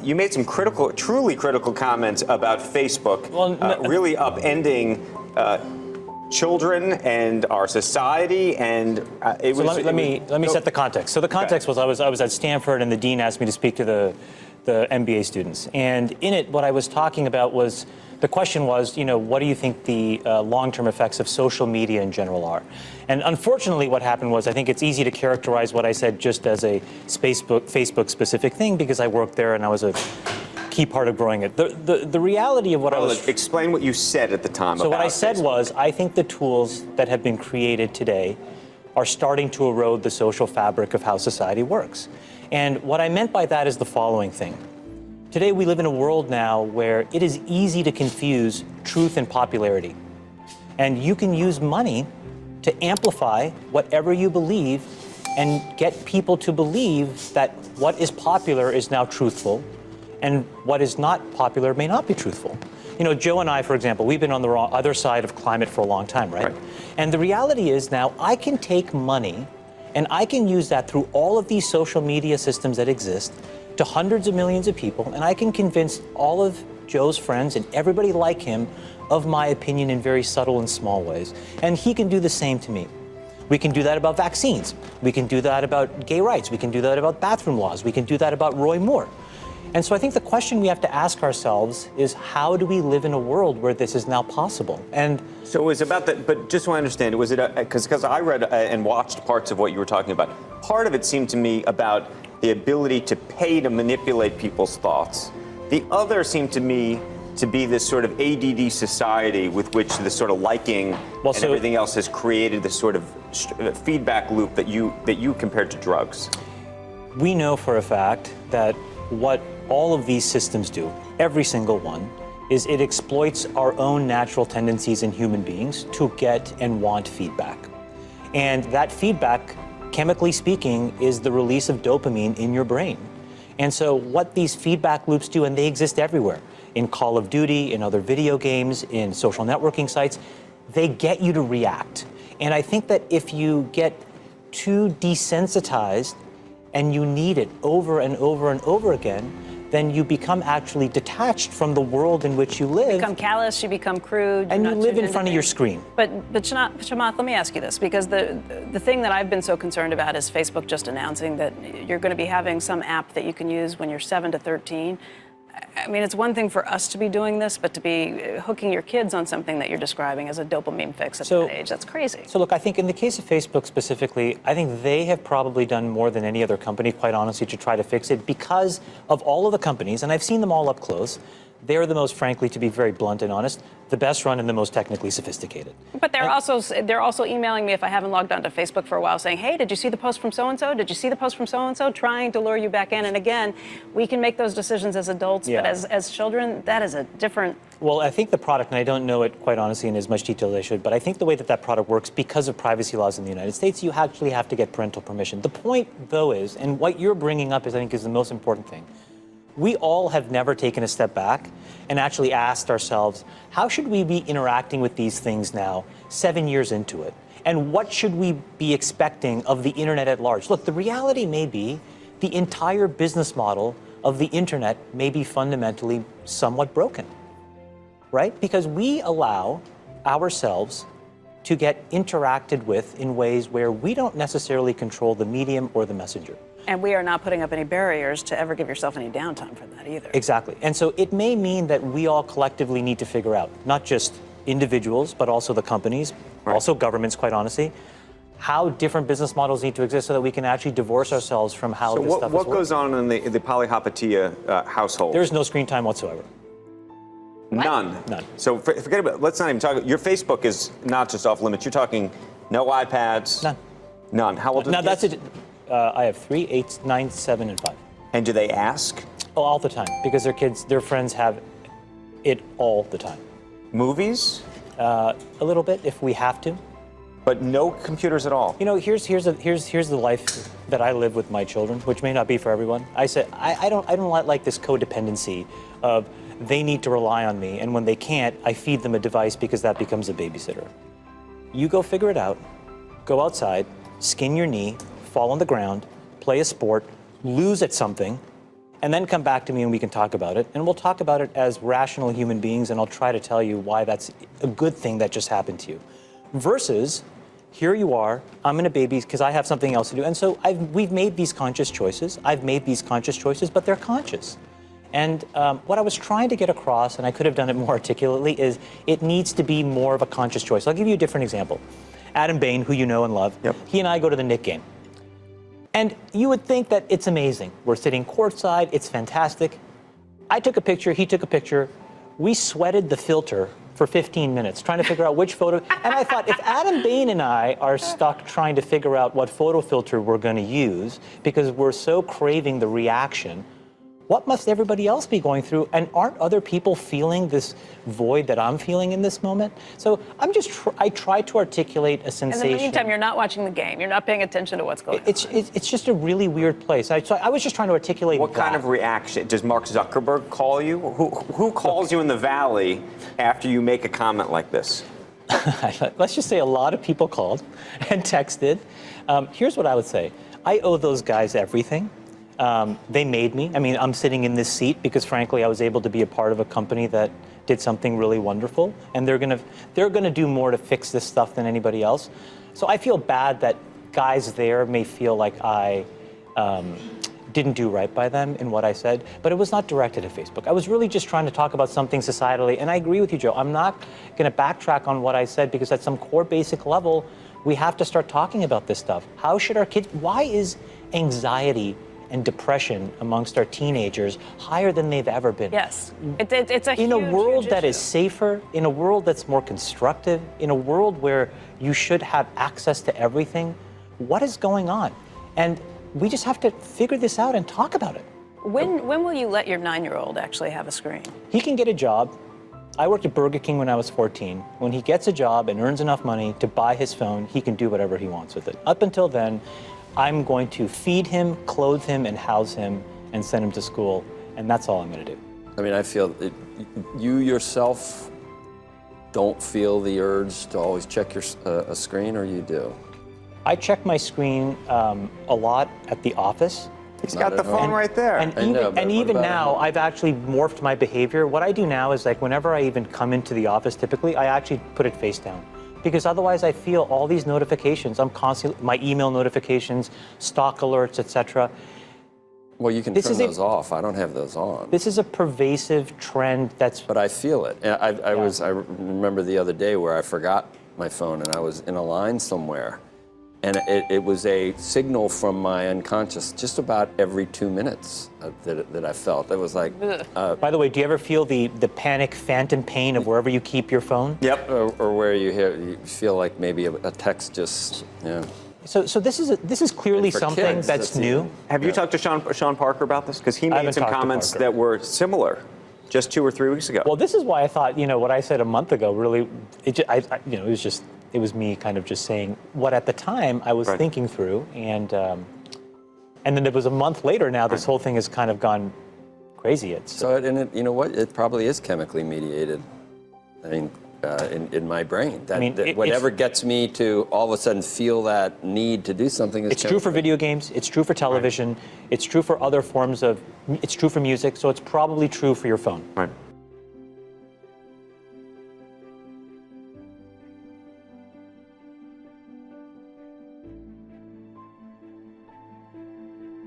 you made some truly critical comments about Facebook, really upending children and our society, and it was. Let me set the context. So the context was I was at Stanford, and the dean asked me to speak to the MBA students, and in it, what I was talking about was the question was, what do you think the long-term effects of social media in general are? And unfortunately, what happened was I think it's easy to characterize what I said just as a Facebook-specific thing because I worked there and I was a key part of growing it. The reality of what I was... Explain what you said at the time. So what I said was, I think the tools that have been created today are starting to erode the social fabric of how society works. And what I meant by that is the following thing. Today we live in a world now where it is easy to confuse truth and popularity. And you can use money to amplify whatever you believe and get people to believe that what is popular is now truthful and what is not popular may not be truthful. Joe and I, for example, we've been on the other side of climate for a long time, right? And the reality is now I can take money and I can use that through all of these social media systems that exist to hundreds of millions of people, and I can convince all of Joe's friends and everybody like him of my opinion in very subtle and small ways. And he can do the same to me. We can do that about vaccines. We can do that about gay rights. We can do that about bathroom laws. We can do that about Roy Moore. And so I think the question we have to ask ourselves is, how do we live in a world where this is now possible? And so it was about that, but just so I understand, was it because I read and watched parts of what you were talking about. Part of it seemed to me about the ability to pay to manipulate people's thoughts. The other seemed to me to be this sort of ADD society with which this sort of liking and everything else has created this sort of feedback loop that you compared to drugs. We know for a fact that what all of these systems do, every single one, is it exploits our own natural tendencies in human beings to get and want feedback. And that feedback, chemically speaking, is the release of dopamine in your brain. And so what these feedback loops do, and they exist everywhere, in Call of Duty, in other video games, in social networking sites, they get you to react. And I think that if you get too desensitized and you need it over and over and over again, then you become actually detached from the world in which you live. You become callous, you become crude. And you live in front of your screen. But Chamath, let me ask you this, because the thing that I've been so concerned about is Facebook just announcing that you're going to be having some app that you can use when you're 7 to 13. I mean, it's one thing for us to be doing this, but to be hooking your kids on something that you're describing as a dopamine fix at that age, that's crazy. So look, I think in the case of Facebook specifically, I think they have probably done more than any other company, quite honestly, to try to fix it because of all of the companies, and I've seen them all up close. They're the most, frankly, to be very blunt and honest, the best run and the most technically sophisticated. But they're also emailing me if I haven't logged onto Facebook for a while saying, hey, did you see the post from so-and-so? Did you see the post from so-and-so? Trying to lure you back in. And again, we can make those decisions as adults, but as children, that is a different... Well, I think the product, and I don't know it quite honestly in as much detail as I should, but I think the way that that product works, because of privacy laws in the United States, you actually have to get parental permission. The point, though, is, and what you're bringing up is, I think, is the most important thing. We all have never taken a step back and actually asked ourselves, how should we be interacting with these things now, 7 years into it? And what should we be expecting of the internet at large? Look, the reality may be the entire business model of the internet may be fundamentally somewhat broken, right? Because we allow ourselves to get interacted with in ways where we don't necessarily control the medium or the messenger. And we are not putting up any barriers to ever give yourself any downtime for that either. Exactly. And so it may mean that we all collectively need to figure out, not just individuals, but also the companies, also governments, quite honestly, how different business models need to exist so that we can actually divorce ourselves from how this stuff is working. So what goes on in the Palihapitiya household? There is no screen time whatsoever. What? None. So forget about it. Let's not even talk. Your Facebook is not just off limits. You're talking no iPads. None. How old are now the kids? That's it. I have 3, 8, 9, 7, and 5. And do they ask? Oh, all the time, because their friends have it all the time. Movies? A little bit, if we have to. But no computers at all. You know, here's the life that I live with my children, which may not be for everyone. I said I don't like this codependency of they need to rely on me, and when they can't, I feed them a device because that becomes a babysitter. You go figure it out. Go outside, skin your knee, fall on the ground, play a sport, lose at something, and then come back to me and we can talk about it. And we'll talk about it as rational human beings, and I'll try to tell you why that's a good thing that just happened to you. Versus, here you are, I'm in a baby because I have something else to do. And so we've made these conscious choices. I've made these conscious choices, but they're conscious. And what I was trying to get across, and I could have done it more articulately, is it needs to be more of a conscious choice. I'll give you a different example. Adam Bain, who you know and love, he and I go to the Knicks game. And you would think that it's amazing. We're sitting courtside, it's fantastic. I took a picture, he took a picture. We sweated the filter for 15 minutes trying to figure out which photo. And I thought, if Adam Bain and I are stuck trying to figure out what photo filter we're going to use because we're so craving the reaction, what must everybody else be going through? And aren't other people feeling this void that I'm feeling in this moment? So I try to articulate a sensation. In the meantime, you're not watching the game. You're not paying attention to what's going on. It's just a really weird place. So I was just trying to articulate what kind of reaction? Does Mark Zuckerberg call you? Who calls you in the Valley after you make a comment like this? Let's just say a lot of people called and texted. Here's what I would say. I owe those guys everything. They made me. I mean, I'm sitting in this seat because, frankly, I was able to be a part of a company that did something really wonderful, and they're gonna do more to fix this stuff than anybody else. So I feel bad that guys there may feel like I didn't do right by them in what I said, but it was not directed at Facebook. I was really just trying to talk about something societally, and I agree with you, Joe. I'm not gonna backtrack on what I said because at some core basic level, we have to start talking about this stuff. How should our kids? Why is anxiety and depression amongst our teenagers higher than they've ever been? Yes, it's a in a world that issue. is safer, in a world that's more constructive, in a world where you should have access to everything. What is going on? And we just have to figure this out and talk about it. When will you let your 9-year-old actually have a screen? He can get a job. I worked at Burger King when I was 14. When he gets a job and earns enough money to buy his phone, he can do whatever he wants with it. Up until then, I'm going to feed him, clothe him, and house him, and send him to school, and that's all I'm going to do. I mean, I feel that you yourself don't feel the urge to always check your a screen, or you do? I check my screen a lot at the office. He's got the phone right there. And even now, I've actually morphed my behavior. What I do now is, like, whenever I even come into the office, typically, I actually put it face down. Because otherwise I feel all these notifications. I'm constantly, my email notifications, stock alerts, etc. Well, you can turn those off. I don't have those on. This is a pervasive trend that's... But I feel it. I remember the other day where I forgot my phone and I was in a line somewhere. And it was a signal from my unconscious just about every 2 minutes that I felt. It was like... By the way, do you ever feel the panic phantom pain of wherever you keep your phone? Yep. Or where you feel like maybe a text just... Yeah. So this is clearly something kids, that's new. Have you talked to Sean Parker about this? Because he made some comments that were similar just 2 or 3 weeks ago. Well, this is why I thought, what I said a month ago really, it was me kind of just saying what at the time I was thinking through, and then it was a month later now. This whole thing has kind of gone crazy. You know what? It probably is chemically mediated. I mean, in my brain, whatever gets me to all of a sudden feel that need to do something. It's true for video games. It's true for television. It's true for other forms of. It's true for music. So it's probably true for your phone. Right.